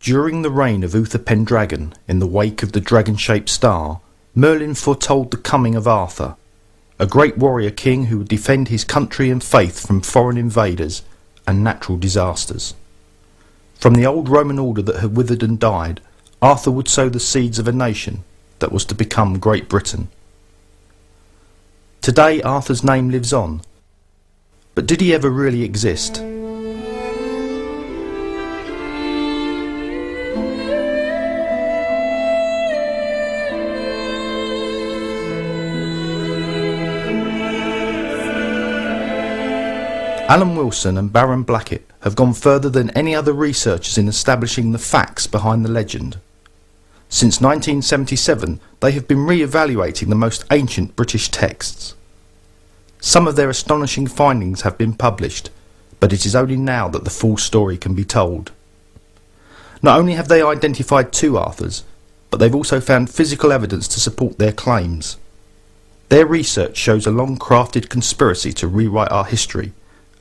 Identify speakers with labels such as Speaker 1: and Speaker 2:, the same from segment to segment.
Speaker 1: During the reign of Uther Pendragon, in the wake of the dragon-shaped star, Merlin foretold the coming of Arthur, a great warrior king who would defend his country and faith from foreign invaders and natural disasters. From the old Roman order that had withered and died, Arthur would sow the seeds of a nation that was to become Great Britain. Today Arthur's name lives on, but did he ever really exist? Alan Wilson and Baram Blackett have gone further than any other researchers in establishing the facts behind the legend. Since 1977, they have been re-evaluating the most ancient British texts. Some of their astonishing findings have been published, but it is only now that the full story can be told. Not only have they identified two Arthurs, but they've also found physical evidence to support their claims. Their research shows a long-crafted conspiracy to rewrite our history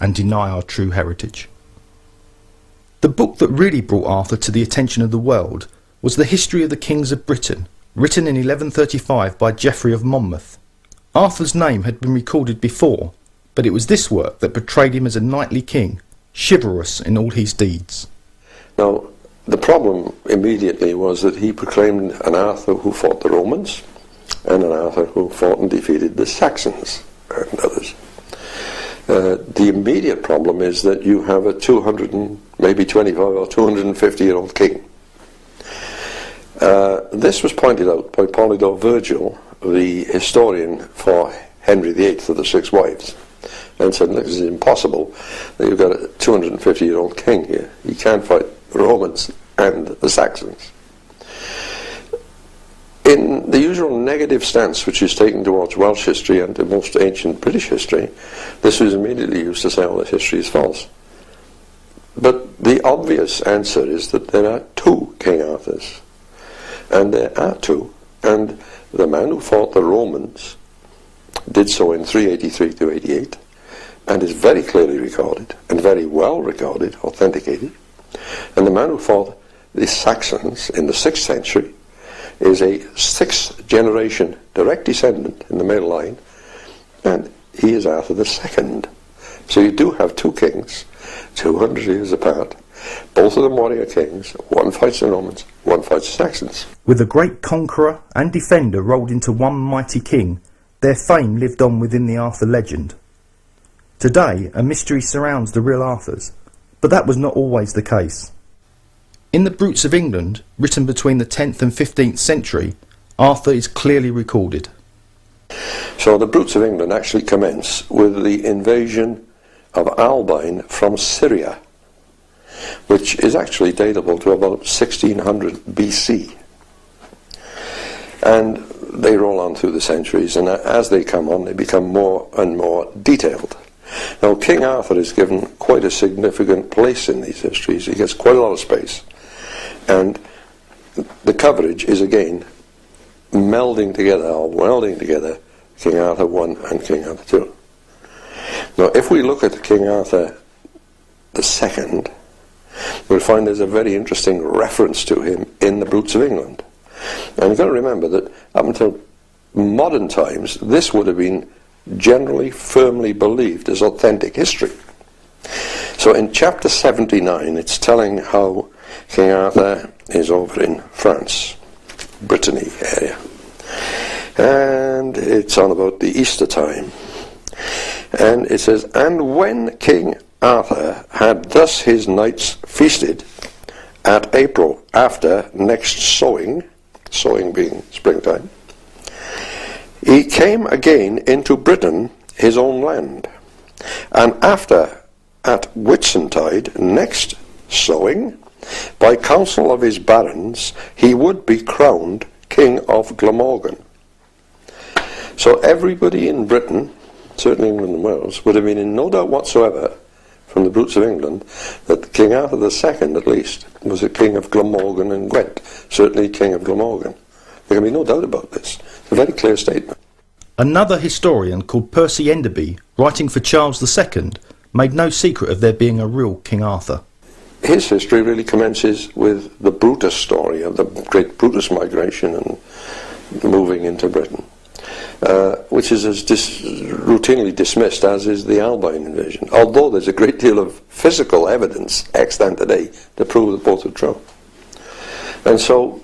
Speaker 1: and deny our true heritage. The book that really brought Arthur to the attention of the world was The History of the Kings of Britain, written in 1135 by Geoffrey of Monmouth. Arthur's name had been recorded before, but it was this work that portrayed him as a knightly king, chivalrous in all his deeds.
Speaker 2: Now, the problem immediately was that he proclaimed an Arthur who fought the Romans, and an Arthur who fought and defeated the Saxons and others. The immediate problem is that you have a 200 and maybe 25 or 250-year-old king. This was pointed out by Polydore Virgil, the historian for Henry VIII of the Six Wives, and said, look, this is impossible that you've got a 250-year-old king here. He can't fight the Romans and the Saxons. In the usual negative stance which is taken towards Welsh history and to most ancient British history, this was immediately used to say, oh, this history is false. But the obvious answer is that there are two King Arthurs. And there are two. And the man who fought the Romans did so in 383 to 88, and is very clearly recorded, and very well recorded, authenticated. And the man who fought the Saxons in the 6th century is a 6th generation direct descendant in the male line, and he is Arthur II. So you do have two kings, 200 years apart, both of them warrior kings. One fights the Romans, one fights the Saxons.
Speaker 1: With a great conqueror and defender rolled into one mighty king, their fame lived on within the Arthur legend. Today, a mystery surrounds the real Arthurs, but that was not always the case. In the Brutes of England, written between the 10th and 15th century, Arthur is clearly recorded.
Speaker 2: So the Brutes of England actually commence with the invasion of Albine from Syria, which is actually datable to about 1600 BC. And they roll on through the centuries, and as they come on, they become more and more detailed. Now, King Arthur is given quite a significant place in these histories. He gets quite a lot of space. And the coverage is again melding together, or welding together, King Arthur I and King Arthur II. Now, if we look at King Arthur II, we'll find there's a very interesting reference to him in the Brutes of England. And you've got to remember that up until modern times, this would have been generally firmly believed as authentic history. So in chapter 79, it's telling how King Arthur is over in France, Brittany area. And it's on about the Easter time. And it says, and when King Arthur had thus his knights feasted at April after next sowing, sowing being springtime, he came again into Britain, his own land. And after at Whitsuntide next sowing, by counsel of his barons, he would be crowned King of Glamorgan. So everybody in Britain, certainly England and Wales, would have been in no doubt whatsoever from the Brutes of England that King Arthur II, at least, was a king of Glamorgan and Gwent, certainly king of Glamorgan. There can be no doubt about this. It's a very clear statement.
Speaker 1: Another historian called Percy Enderby, writing for Charles II, made no secret of there being a real King Arthur.
Speaker 2: his history really commences with the Brutus story of the great Brutus migration and moving into Britain, which is as routinely dismissed as is the Albine invasion, although there's a great deal of physical evidence extant today to prove that both are true. And so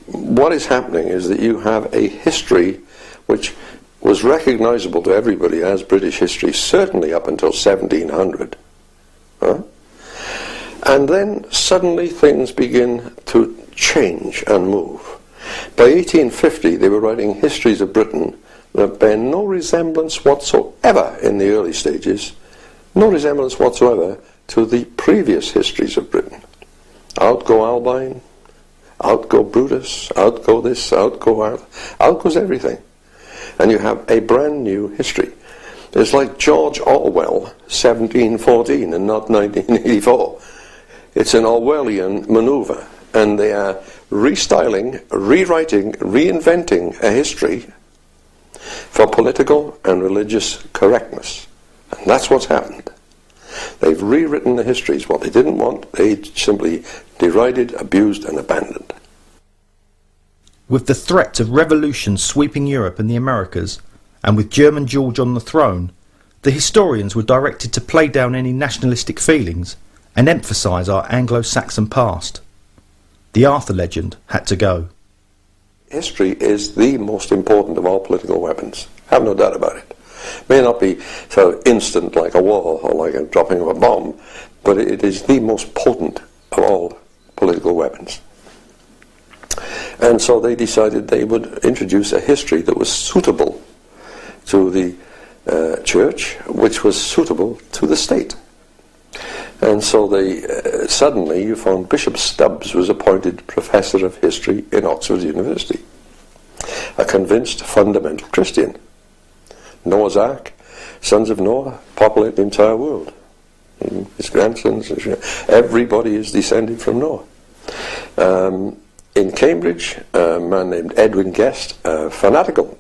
Speaker 2: what is happening is that you have a history which was recognizable to everybody as British history, certainly up until 1700. And then suddenly things begin to change and move. By 1850 they were writing histories of Britain that bear no resemblance whatsoever in the early stages, no resemblance whatsoever to the previous histories of Britain. Out go Albine, out go Brutus, out go this, out goes everything. And you have a brand new history. It's like George Orwell, 1714 and not 1984. It's an Orwellian maneuver, and they are restyling, rewriting, reinventing a history for political and religious correctness. And that's what's happened. They've rewritten the histories. What they didn't want, they simply derided, abused, and abandoned.
Speaker 1: With the threat of revolution sweeping Europe and the Americas, and with German George on the throne, the historians were directed to play down any nationalistic feelings and emphasise our Anglo-Saxon past. The Arthur legend had to go.
Speaker 2: History is the most important of all political weapons. Have no doubt about it. May not be sort of instant like a war or like a dropping of a bomb, but it is the most potent of all political weapons. And so they decided they would introduce a history that was suitable to the church, which was suitable to the state. And so they suddenly you found Bishop Stubbs was appointed Professor of History in Oxford University, a convinced fundamental Christian. Noah's Ark, sons of Noah, populate the entire world. His grandsons, everybody is descended from Noah. In Cambridge, a man named Edwin Guest, a fanatical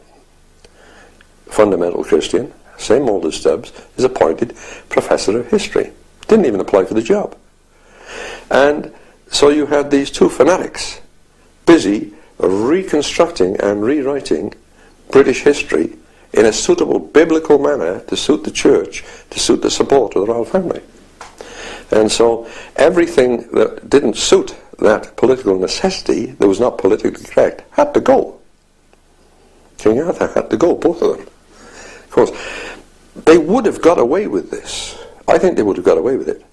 Speaker 2: fundamental Christian, same old as Stubbs, is appointed Professor of History. Didn't even apply for the job. And so you had these two fanatics busy reconstructing and rewriting British history in a suitable biblical manner to suit the church, to suit the support of the royal family. And so everything that didn't suit that political necessity, that was not politically correct, had to go. King Arthur had to go, both of them. Of course, they would have got away with this. I think they would have got away with it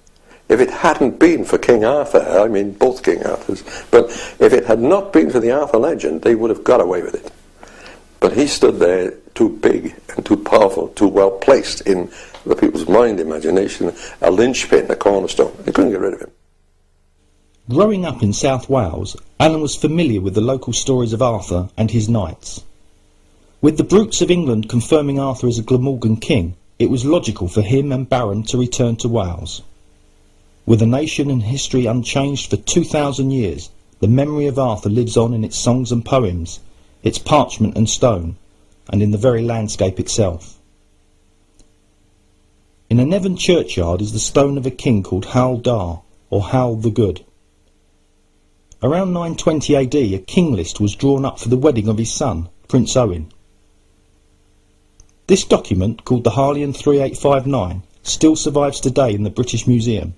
Speaker 2: if it hadn't been for King Arthur. I mean, both King Arthurs. But if it had not been for the Arthur legend, they would have got away with it. But he stood there too big and too powerful, too well placed in the people's mind, imagination, a linchpin, a cornerstone. They couldn't get rid of him.
Speaker 1: Growing up in South Wales, Alan was familiar with the local stories of Arthur and his knights. With the brutes of England confirming Arthur as a Glamorgan king, it was logical for him and Baron to return to Wales. With a nation and history unchanged for 2,000 years, the memory of Arthur lives on in its songs and poems, its parchment and stone, and in the very landscape itself. In a Nevern churchyard is the stone of a king called Hal Dar, or Hal the Good. Around 920 AD, a king list was drawn up for the wedding of his son, Prince Owen. This document, called the Harleian 3859, still survives today in the British Museum.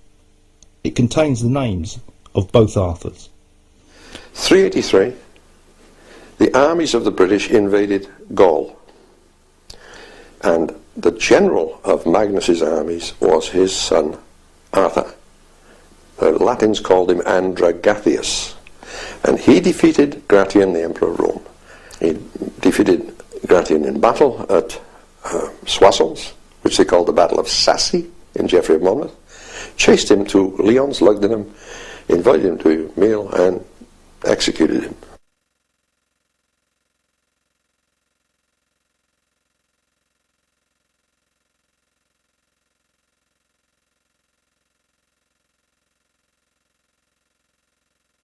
Speaker 1: It contains the names of both Arthurs.
Speaker 2: 383, the armies of the British invaded Gaul. And the general of Magnus's armies was his son Arthur. The Latins called him Andragathius. And he defeated Gratian, the Emperor of Rome. He defeated Gratian in battle at Soissons, which they called the Battle of Sassy in Geoffrey of Monmouth, chased him to Lyons, lugged him, invited him to a meal and executed him.